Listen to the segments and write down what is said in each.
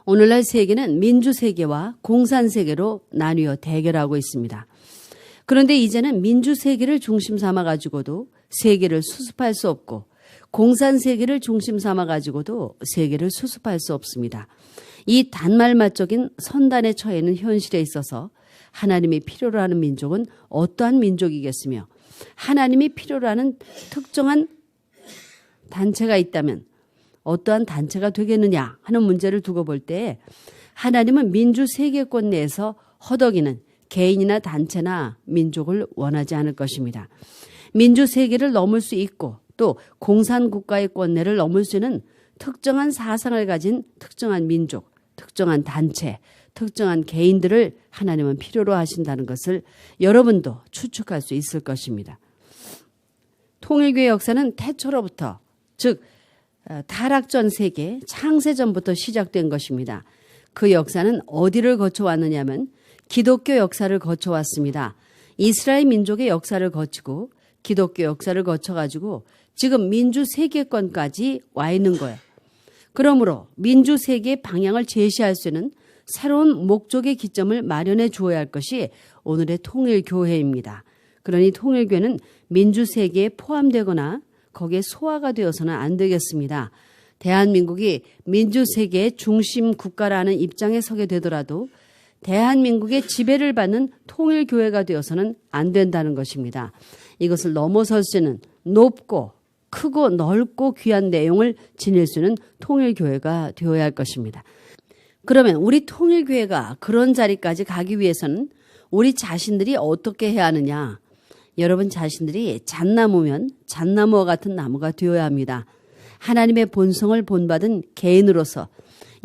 오늘날 세계는 민주세계와 공산세계로 나뉘어 대결하고 있습니다. 그런데 이제는 민주세계를 중심 삼아가지고도 세계를 수습할 수 없고 공산세계를 중심 삼아가지고도 세계를 수습할 수 없습니다. 이 단말맞적인 선단에 처해있는 현실에 있어서 하나님이 필요로 하는 민족은 어떠한 민족이겠으며 하나님이 필요로 하는 특정한 단체가 있다면 어떠한 단체가 되겠느냐 하는 문제를 두고 볼 때 하나님은 민주세계권 내에서 허덕이는 개인이나 단체나 민족을 원하지 않을 것입니다. 민주세계를 넘을 수 있고 또 공산국가의 권내를 넘을 수 있는 특정한 사상을 가진 특정한 민족, 특정한 단체, 특정한 개인들을 하나님은 필요로 하신다는 것을 여러분도 추측할 수 있을 것입니다. 통일교의 역사는 태초로부터 즉 타락전 세계 창세전부터 시작된 것입니다. 그 역사는 어디를 거쳐왔느냐면 기독교 역사를 거쳐왔습니다. 이스라엘 민족의 역사를 거치고 기독교 역사를 거쳐가지고 지금 민주세계권까지 와 있는 거예요. 그러므로 민주세계의 방향을 제시할 수 있는 새로운 목적의 기점을 마련해 주어야 할 것이 오늘의 통일교회입니다. 그러니 통일교회는 민주세계에 포함되거나 거기에 소화가 되어서는 안 되겠습니다. 대한민국이 민주세계의 중심 국가라는 입장에 서게 되더라도 대한민국의 지배를 받는 통일교회가 되어서는 안 된다는 것입니다. 이것을 넘어설 수 있는 높고 크고 넓고 귀한 내용을 지닐 수 있는 통일교회가 되어야 할 것입니다. 그러면 우리 통일교회가 그런 자리까지 가기 위해서는 우리 자신들이 어떻게 해야 하느냐? 여러분 자신들이 잣나무면 잣나무와 같은 나무가 되어야 합니다. 하나님의 본성을 본받은 개인으로서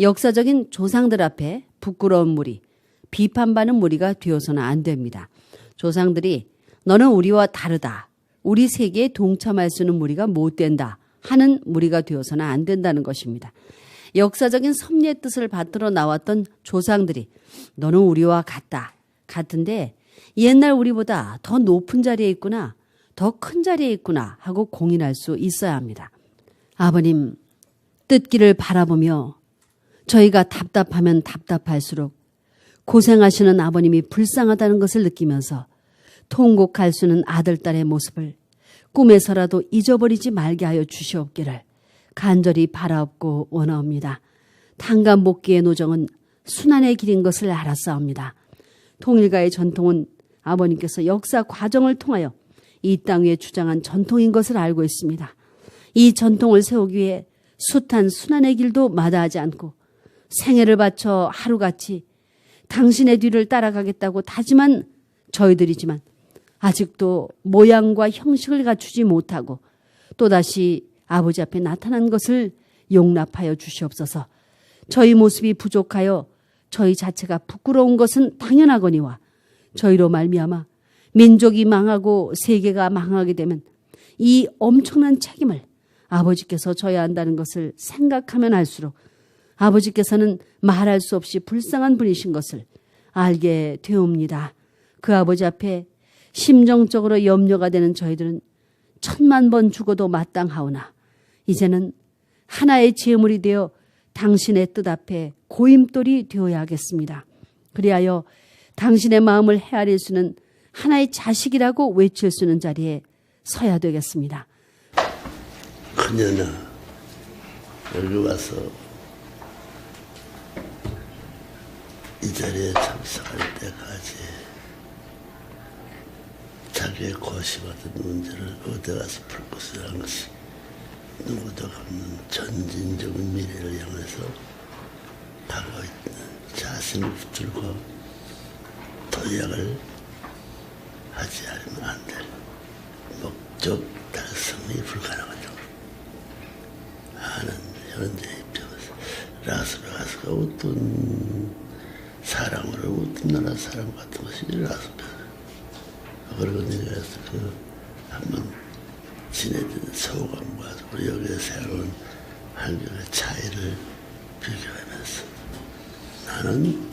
역사적인 조상들 앞에 부끄러운 무리, 비판받는 무리가 되어서는 안 됩니다. 조상들이 너는 우리와 다르다. 우리 세계에 동참할 수 있는 무리가 못 된다. 하는 무리가 되어서는 안 된다는 것입니다. 역사적인 섭리의 뜻을 받들어 나왔던 조상들이 너는 우리와 같다. 같은데 옛날 우리보다 더 높은 자리에 있구나. 더 큰 자리에 있구나 하고 공인할 수 있어야 합니다. 아버님, 뜯기를 바라보며 저희가 답답하면 답답할수록 고생하시는 아버님이 불쌍하다는 것을 느끼면서 통곡할 수 있는 아들, 딸의 모습을 꿈에서라도 잊어버리지 말게 하여 주시옵기를 간절히 바라옵고 원하옵니다. 탄간복귀의 노정은 순환의 길인 것을 알았사옵니다. 통일가의 전통은 아버님께서 역사 과정을 통하여 이 땅 위에 주장한 전통인 것을 알고 있습니다. 이 전통을 세우기 위해 숱한 순환의 길도 마다하지 않고 생애를 바쳐 하루같이 당신의 뒤를 따라가겠다고 다짐한 저희들이지만 아직도 모양과 형식을 갖추지 못하고 또다시 아버지 앞에 나타난 것을 용납하여 주시옵소서. 저희 모습이 부족하여 저희 자체가 부끄러운 것은 당연하거니와 저희로 말미암아 민족이 망하고 세계가 망하게 되면 이 엄청난 책임을 아버지께서 져야 한다는 것을 생각하면 할수록 아버지께서는 말할 수 없이 불쌍한 분이신 것을 알게 되옵니다. 그 아버지 앞에 심정적으로 염려가 되는 저희들은 1000만 번 죽어도 마땅하오나 이제는 하나의 제물이 되어 당신의 뜻 앞에 고임돌이 되어야 하겠습니다. 그리하여 당신의 마음을 헤아릴 수는 하나의 자식이라고 외칠 수 있는 자리에 서야 되겠습니다. 그녀는 여기 와서 이 자리에 참석할 때까지 자기의 고시받은 문제를 어디 가서 풀 것이라는 것이 누구도 없는 전진적인 미래를 향해서 가고 있는 자신을 붙들고 도약을 하지 않으면 안 될 목적 달성이 불가능하죠. 하는 현재 입장에서 라스베가스가 어떤 사람으로 어떤 나라 사람 같은 것이 라스베가스. 그리고 내가 한번 지내던 소감과 우리 여기에 새로운 환경의 차이를 비교하면서 나는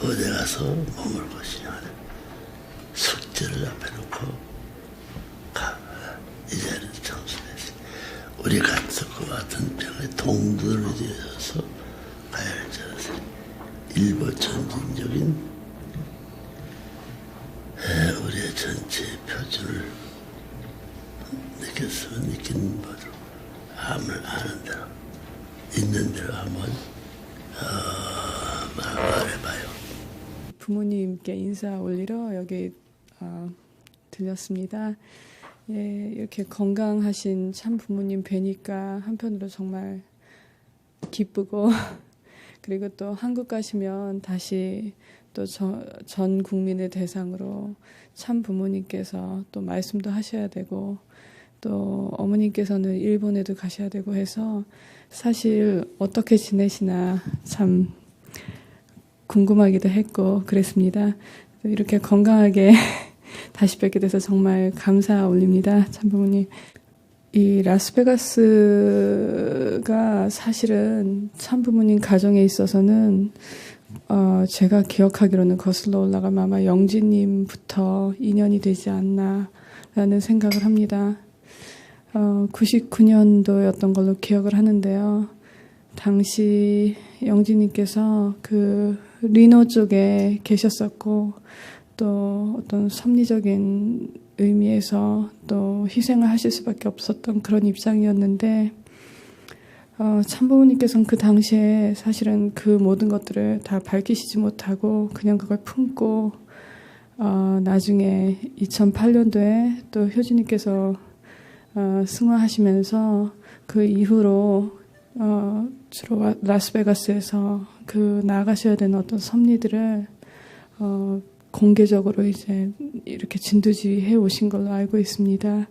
어디 가서 머물 것이냐 하는 숙제를 앞에 놓고 이 자리를 청소했지. 우리 같은 그 같은 병에 동들을 지어서 가야 할 일보천진적인 우리의 전체 표준을 느꼈으면 느낀 바로 아는 대로 있는 대로 한번 말해봐요. 부모님께 인사 올리러 여기 들렸습니다. 예, 이렇게 건강하신 참 부모님 뵈니까 한편으로 정말 기쁘고 그리고 또 한국 가시면 다시 또 전 국민을 대상으로 참 부모님께서 또 말씀도 하셔야 되고 또 어머님께서는 일본에도 가셔야 되고 해서 사실 어떻게 지내시나 참 궁금하기도 했고 그랬습니다. 이렇게 건강하게 다시 뵙게 돼서 정말 감사 올립니다. 참 부모님. 이 라스베가스가 사실은 참 부모님 가정에 있어서는 제가 기억하기로는 거슬러 올라가면 아마 영진님부터 인연이 되지 않나라는 생각을 합니다. 99년도였던 걸로 기억을 하는데요. 당시 영진님께서 그 리노 쪽에 계셨었고 또 어떤 섭리적인 의미에서 또 희생을 하실 수밖에 없었던 그런 입장이었는데 참부모님께서는 그 당시에 사실은 그 모든 것들을 다 밝히시지 못하고 그냥 그걸 품고 나중에 2008년도에 또 효진님께서 승화하시면서 그 이후로 주로 라스베가스에서 그 나아가셔야 되는 어떤 섭리들을 공개적으로 이제 이렇게 진두지휘해 오신 걸로 알고 있습니다.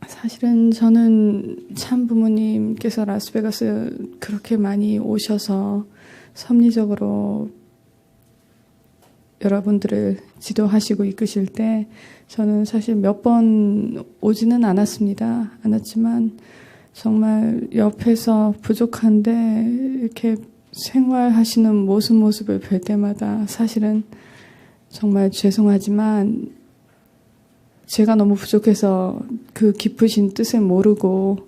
사실은 저는 참 부모님께서 라스베가스 그렇게 많이 오셔서 섭리적으로 여러분들을 지도하시고 이끄실 때 저는 사실 몇 번 오지는 않았지만 정말 옆에서 부족한데 이렇게 생활하시는 모습을 뵐 때마다 사실은 정말 죄송하지만 제가 너무 부족해서 그 깊으신 뜻을 모르고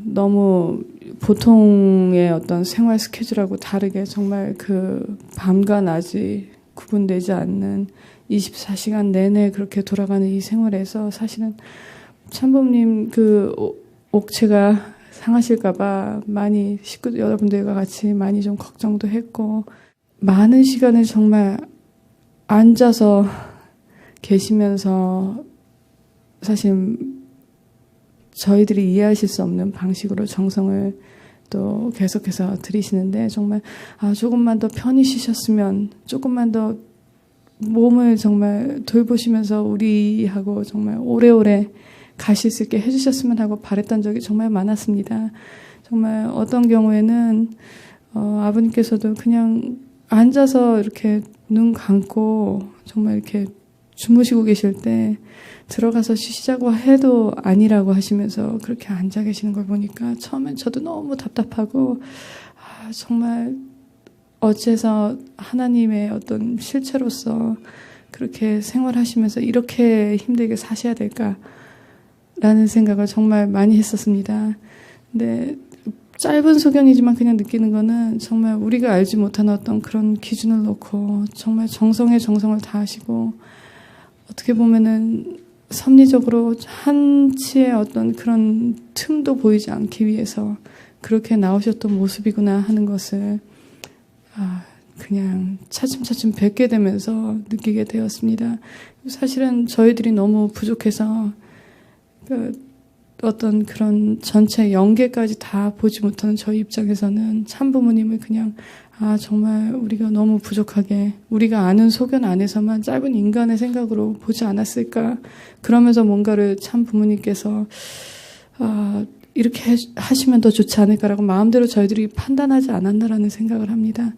너무 보통의 어떤 생활 스케줄하고 다르게 정말 그 밤과 낮이 구분되지 않는 24시간 내내 그렇게 돌아가는 이 생활에서 사실은 참부모님 그 옥체가 상하실까봐 많이 식구 여러분들과 같이 많이 좀 걱정도 했고 많은 시간을 정말 앉아서 계시면서 사실 저희들이 이해하실 수 없는 방식으로 정성을 또 계속해서 드리시는데 정말 조금만 더 편히 쉬셨으면 조금만 더 몸을 정말 돌보시면서 우리하고 정말 오래오래 가실 수 있게 해주셨으면 하고 바랬던 적이 정말 많았습니다. 정말 어떤 경우에는 아버님께서도 그냥 앉아서 이렇게 눈 감고 정말 이렇게 주무시고 계실 때 들어가서 쉬자고 해도 아니라고 하시면서 그렇게 앉아 계시는 걸 보니까 처음엔 저도 너무 답답하고 정말 어째서 하나님의 어떤 실체로서 그렇게 생활하시면서 이렇게 힘들게 사셔야 될까라는 생각을 정말 많이 했었습니다. 근데 짧은 소견이지만 그냥 느끼는 거는 정말 우리가 알지 못하는 어떤 그런 기준을 놓고 정말 정성에 정성을 다하시고 어떻게 보면은 섭리적으로 한치의 어떤 그런 틈도 보이지 않기 위해서 그렇게 나오셨던 모습이구나 하는 것을 그냥 차츰차츰 뵙게 되면서 느끼게 되었습니다. 사실은 저희들이 너무 부족해서 어떤 그런 전체 연계까지 다 보지 못하는 저희 입장에서는 참부모님을 그냥 정말 우리가 너무 부족하게 우리가 아는 소견 안에서만 짧은 인간의 생각으로 보지 않았을까. 그러면서 뭔가를 참부모님께서 이렇게 하시면 더 좋지 않을까라고 마음대로 저희들이 판단하지 않았나라는 생각을 합니다.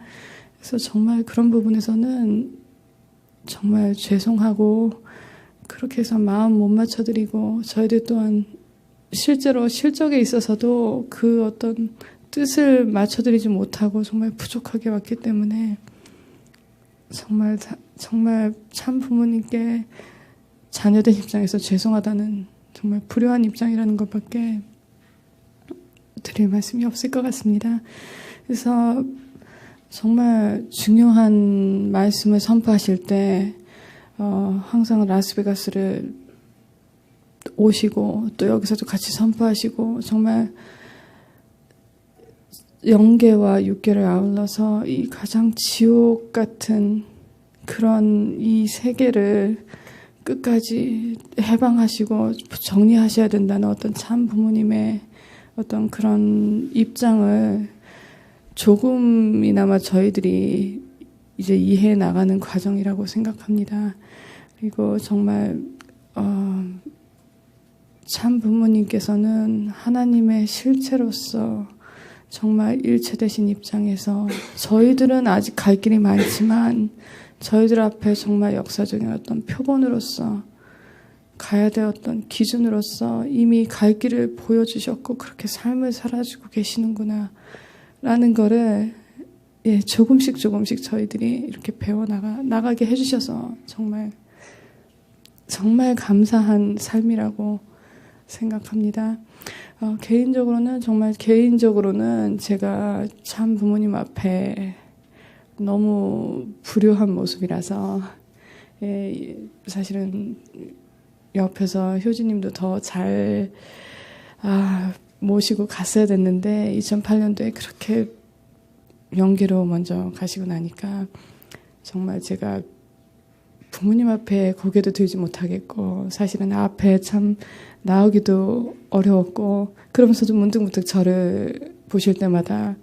그래서 정말 그런 부분에서는 정말 죄송하고 그렇게 해서 마음 못 맞춰드리고 저희들 또한 실제로 실적에 있어서도 그 어떤 뜻을 맞춰드리지 못하고 정말 부족하게 왔기 때문에 정말 참 부모님께 자녀된 입장에서 죄송하다는 정말 불효한 입장이라는 것밖에 드릴 말씀이 없을 것 같습니다. 그래서 정말 중요한 말씀을 선포하실 때 항상 라스베가스를 오시고 또 여기서도 같이 선포하시고 정말 영계와 육계를 아울러서 이 가장 지옥 같은 그런 이 세계를 끝까지 해방하시고 정리하셔야 된다는 어떤 참 부모님의 어떤 그런 입장을 조금이나마 저희들이 이제 이해해 나가는 과정이라고 생각합니다. 그리고 정말 참 부모님께서는 하나님의 실체로서 정말 일체 되신 입장에서 저희들은 아직 갈 길이 많지만 저희들 앞에 정말 역사적인 어떤 표본으로서 가야 되었던 기준으로서 이미 갈 길을 보여주셨고 그렇게 삶을 살아주고 계시는구나 라는 거를 조금씩 저희들이 이렇게 나가게 해주셔서 정말 감사한 삶이라고 생각합니다. 개인적으로는 제가 참 부모님 앞에 너무 불효한 모습이라서 사실은 옆에서 효진님도 더 잘 모시고 갔어야 됐는데 2008년도에 그렇게 연계로 먼저 가시고 나니까 정말 제가 부모님 앞에 고개도 들지 못하겠고 사실은 앞에 참 나오기도 어려웠고 그러면서도 문득 저를 보실 때마다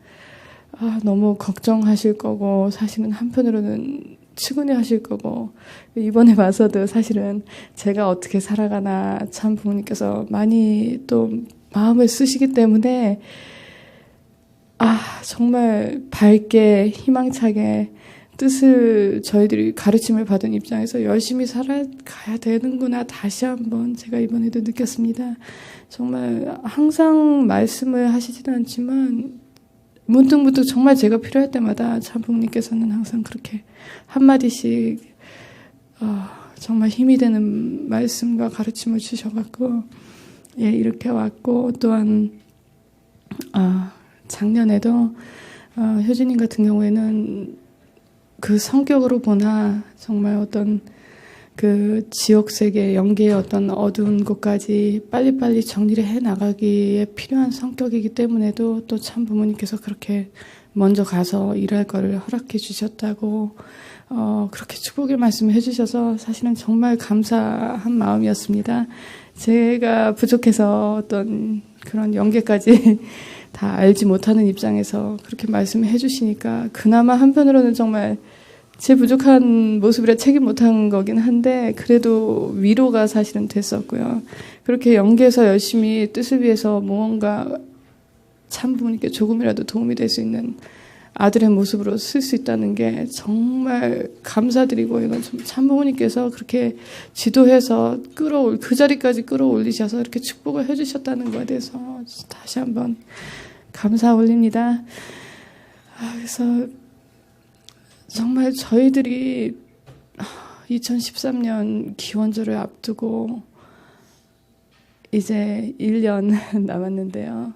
너무 걱정하실 거고 사실은 한편으로는 측은해 하실 거고 이번에 와서도 사실은 제가 어떻게 살아가나 참 부모님께서 많이 또 마음을 쓰시기 때문에 정말 밝게 희망차게 뜻을 저희들이 가르침을 받은 입장에서 열심히 살아가야 되는구나 다시 한번 제가 이번에도 느꼈습니다. 정말 항상 말씀을 하시지는 않지만 문득 정말 제가 필요할 때마다 참 부모님께서는 항상 그렇게 한마디씩 정말 힘이 되는 말씀과 가르침을 주셔갖고 이렇게 왔고 또한 작년에도 효진님 같은 경우에는 그 성격으로 보나 정말 어떤 그 지옥세계 영계의 어떤 어두운 곳까지 빨리빨리 정리를 해 나가기에 필요한 성격이기 때문에도 또 참 부모님께서 그렇게 먼저 가서 일할 거를 허락해 주셨다고 그렇게 축복의 말씀을 해주셔서 사실은 정말 감사한 마음이었습니다. 제가 부족해서 어떤 그런 영계까지 다 알지 못하는 입장에서 그렇게 말씀을 해주시니까 그나마 한편으로는 정말 제 부족한 모습이라 책임 못한 거긴 한데 그래도 위로가 사실은 됐었고요. 그렇게 연계해서 열심히 뜻을 위해서 무언가 참 부모님께 조금이라도 도움이 될 수 있는 아들의 모습으로 쓸 수 있다는 게 정말 감사드리고 이건 참 부모님께서 그렇게 지도해서 그 자리까지 끌어올리셔서 이렇게 축복을 해주셨다는 것에 대해서 다시 한번 감사 올립니다. 그래서 정말 저희들이 2013년 기원절을 앞두고 이제 1년 남았는데요.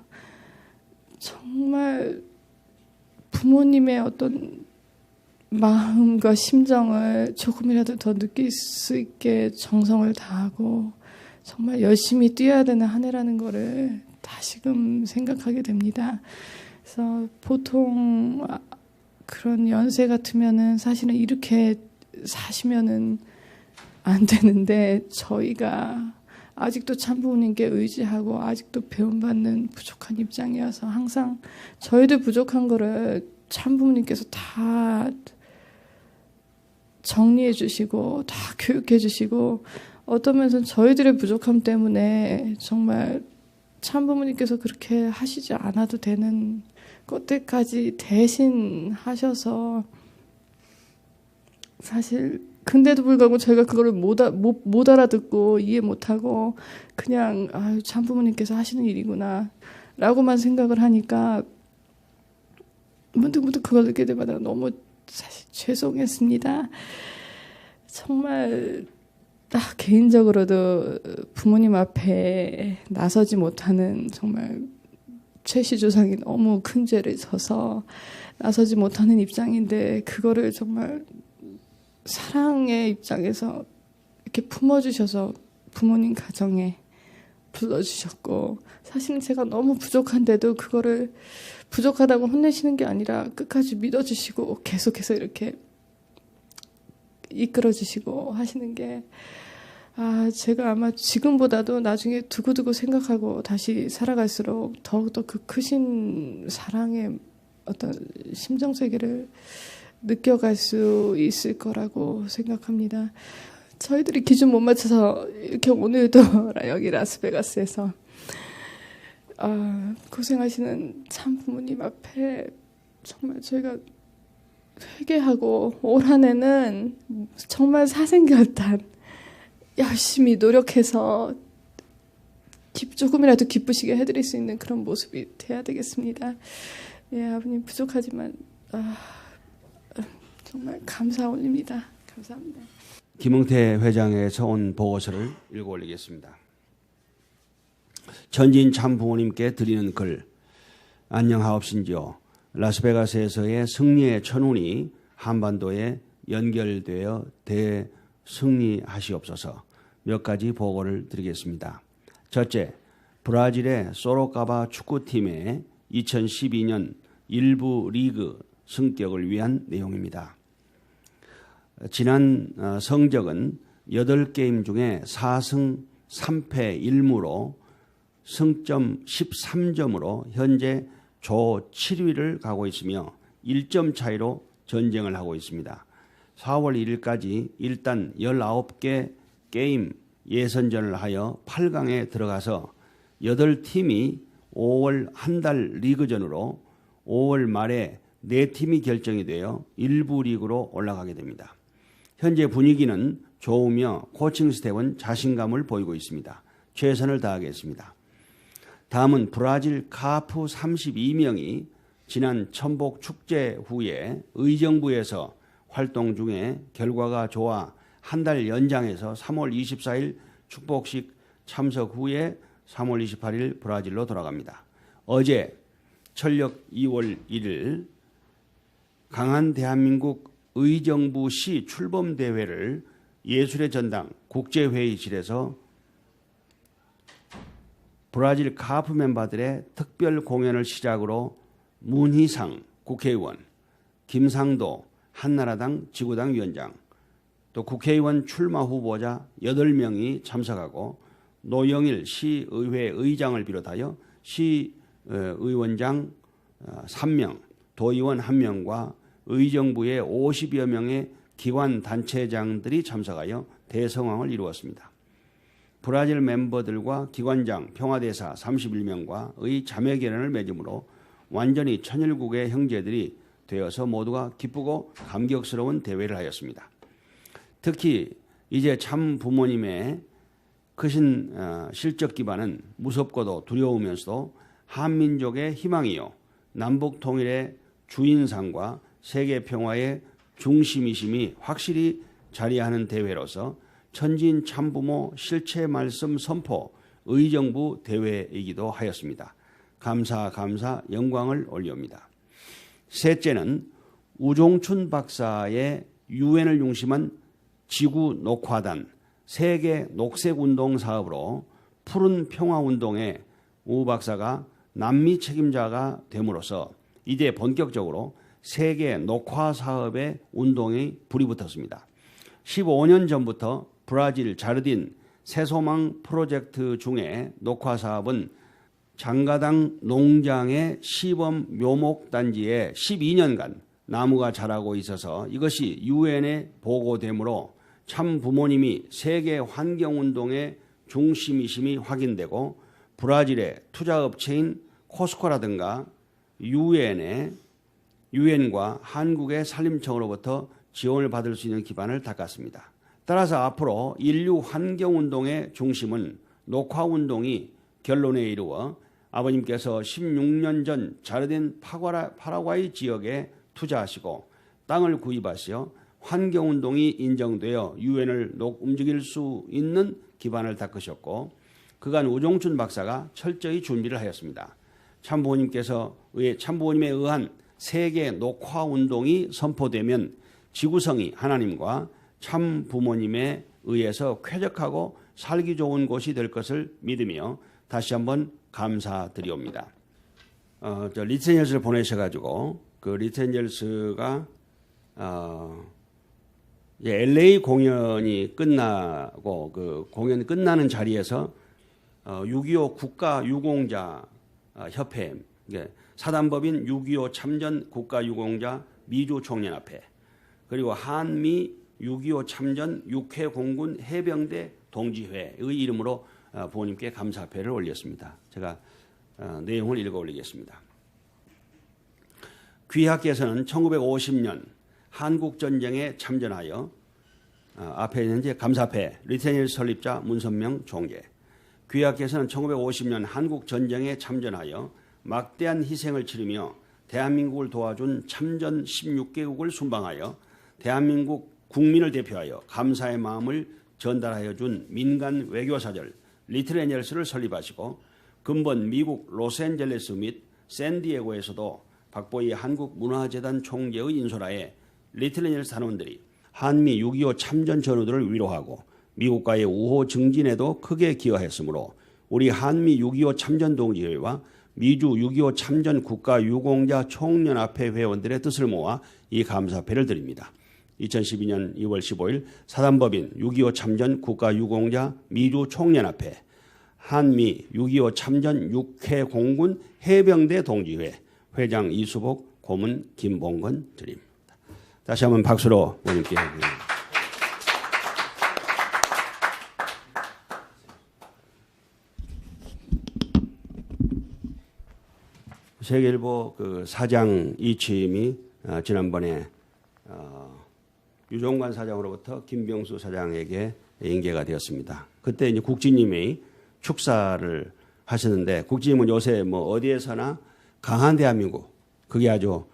정말 부모님의 어떤 마음과 심정을 조금이라도 더 느낄 수 있게 정성을 다하고 정말 열심히 뛰어야 되는 한 해라는 거를 다시금 생각하게 됩니다. 그래서 보통 그런 연세 같으면은 사실은 이렇게 사시면은 안 되는데 저희가 아직도 참부모님께 의지하고 아직도 배움받는 부족한 입장이어서 항상 저희들 부족한 거를 참부모님께서 다 정리해 주시고 다 교육해 주시고 어떤 면에서는 저희들의 부족함 때문에 정말 참부모님께서 그렇게 하시지 않아도 되는 것들까지 대신 하셔서 사실 근데도 불구하고 저희가 그거를 못 알아듣고 이해 못하고 그냥 참부모님께서 하시는 일이구나 라고만 생각을 하니까 문득 그걸 느낄 때마다 너무 사실 죄송했습니다. 정말 개인적으로도 부모님 앞에 나서지 못하는 정말 최씨 조상이 너무 큰 죄를 져서 나서지 못하는 입장인데 그거를 정말 사랑의 입장에서 이렇게 품어주셔서 부모님 가정에 불러주셨고, 사실은 제가 너무 부족한데도 그거를 부족하다고 혼내시는 게 아니라 끝까지 믿어주시고 계속해서 이렇게 이끌어주시고 하시는 게, 제가 아마 지금보다도 나중에 두고두고 생각하고 다시 살아갈수록 더욱더 그 크신 사랑의 어떤 심정세계를 느껴갈 수 있을 거라고 생각합니다. 저희들이 기준 못 맞춰서 이렇게 오늘도 여기 라스베가스에서 고생하시는 참 부모님 앞에 정말 저희가 회개하고 올 한 해는 정말 사생결단 열심히 노력해서 조금이라도 기쁘시게 해드릴 수 있는 그런 모습이 돼야 되겠습니다. 예, 아버님 부족하지만 정말 감사 올립니다. 감사합니다. 김흥태 회장에서 온 보고서를 읽어 올리겠습니다. 전지인 참 부모님께 드리는 글. 안녕하옵신지요. 라스베가스에서의 승리의 천운이 한반도에 연결되어 대승리하시옵소서. 몇 가지 보고를 드리겠습니다. 첫째, 브라질의 소로카바 축구팀의 2012년 일부 리그 승격을 위한 내용입니다. 지난 성적은 8게임 중에 4승 3패 1무로 승점 13점으로 현재 조 7위를 가고 있으며 1점 차이로 전쟁을 하고 있습니다. 4월 1일까지 일단 19개 게임 예선전을 하여 8강에 들어가서 8팀이 5월 한 달 리그전으로 5월 말에 4팀이 결정이 되어 일부 리그로 올라가게 됩니다. 현재 분위기는 좋으며 코칭 스텝은 자신감을 보이고 있습니다. 최선을 다하겠습니다. 다음은 브라질 카프 32명이 지난 천복 축제 후에 의정부에서 활동 중에 결과가 좋아 한 달 연장해서 3월 24일 축복식 참석 후에 3월 28일 브라질로 돌아갑니다. 어제 철력 2월 1일 강한 대한민국 의정부시 출범대회를 예술의 전당 국제회의실에서 브라질 카프 멤버들의 특별 공연을 시작으로 문희상 국회의원, 김상도 한나라당 지구당 위원장, 또 국회의원 출마 후보자 8명이 참석하고 노영일 시의회 의장을 비롯하여 시의원장 3명, 도의원 1명과 의정부의 50여 명의 기관 단체장들이 참석하여 대성황을 이루었습니다. 브라질 멤버들과 기관장, 평화대사 31명과의 자매결연을 맺음으로 완전히 천일국의 형제들이 되어서 모두가 기쁘고 감격스러운 대회를 하였습니다. 특히 이제 참 부모님의 크신 실적 기반은 무섭고도 두려우면서도 한민족의 희망이요 남북 통일의 주인상과 세계 평화의 중심이심이 확실히 자리하는 대회로서 천지인 참부모 실체 말씀 선포 의정부 대회이기도 하였습니다. 감사 영광을 올려옵니다. 셋째는 우종춘 박사의 유엔을 중심한 지구 녹화단 세계 녹색운동 사업으로 푸른 평화운동에 우 박사가 남미 책임자가 됨으로써 이제 본격적으로 세계 녹화 사업의 운동에 불이 붙었습니다. 15년 전부터 브라질 자르딘 새소망 프로젝트 중에 녹화 사업은 장가당 농장의 시범 묘목단지에 12년간 나무가 자라고 있어서 이것이 유엔에 보고되므로 참 부모님이 세계 환경운동의 중심이심이 확인되고 브라질의 투자업체인 코스코라든가 유엔과 한국의 산림청으로부터 지원을 받을 수 있는 기반을 닦았습니다. 따라서 앞으로 인류 환경운동의 중심은 녹화운동이 결론에 이르어 아버님께서 16년 전 자르딘 파라과이 지역에 투자하시고 땅을 구입하시어 환경운동이 인정되어 유엔을 움직일 수 있는 기반을 닦으셨고 그간 우종춘 박사가 철저히 준비를 하였습니다. 참부모님에 의한 세계 녹화 운동이 선포되면 지구성이 하나님과 참부모님에 의해서 쾌적하고 살기 좋은 곳이 될 것을 믿으며 다시 한번 감사드리옵니다. 리트엔젤스를 보내셔가지고 그 리트엔젤스가 LA 공연이 끝나고 그 공연이 끝나는 자리에서 6.25 국가유공자 협회 사단법인 6.25 참전 국가유공자 미주총연합회 그리고 한미 6.25 참전 육해공군 해병대 동지회의 이름으로 부모님께 감사패를 올렸습니다. 제가 내용을 읽어 올리겠습니다. 귀하께서는 1950년 한국전쟁에 참전하여 앞에 있는 이제 감사패 리트엔젤스 설립자 문선명 총재. 귀하께서는 1950년 한국전쟁에 참전하여 막대한 희생을 치르며 대한민국을 도와준 참전 16개국을 순방하여 대한민국 국민을 대표하여 감사의 마음을 전달하여 준 민간 외교사절 리트엔젤스를 설립하시고 근본 미국 로스앤젤레스 및 샌디에고에서도 박보희 한국문화재단 총재의 인솔하에 리트엔젤스 단원들이 한미 6.25 참전 전우들을 위로하고 미국과의 우호 증진에도 크게 기여했으므로 우리 한미 6.25 참전 동지회와 미주 6.25 참전 국가유공자 총연합회 회원들의 뜻을 모아 이 감사패를 드립니다. 2012년 2월 15일 사단법인 6.25 참전 국가유공자 미주 총연합회 한미 6.25 참전 육해공군 해병대 동지회 회장 이수복, 고문 김봉건 드립니다. 다시 한번 박수로 부모님께 드립니다. 세계일보 그 사장 이취임이 지난번에 유종관 사장으로부터 김병수 사장에게 인계가 되었습니다. 그때 이제 국진님이 축사를 하시는데 국진님은 요새 뭐 어디에서나 강한 대한민국 그게 아주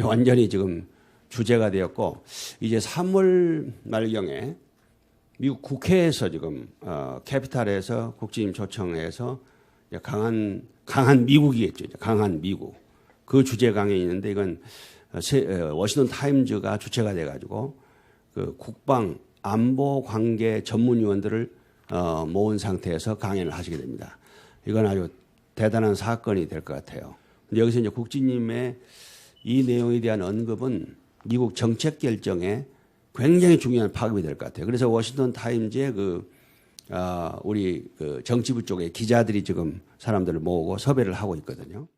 완전히 지금 주제가 되었고 이제 3월 말경에 미국 국회에서 지금 캐피탈에서 국진님 초청해서 강한 미국이겠죠. 강한 미국. 그 주제 강연이 있는데 이건 워싱턴 타임즈가 주체가 돼가지고 그 국방 안보 관계 전문위원들을 모은 상태에서 강연을 하시게 됩니다. 이건 아주 대단한 사건이 될 것 같아요. 근데 여기서 이제 국진님의 이 내용에 대한 언급은 미국 정책 결정에 굉장히 중요한 파급이 될 것 같아요. 그래서 워싱턴 타임즈의 우리 그 정치부 쪽에 기자들이 지금 사람들을 모으고 섭외를 하고 있거든요.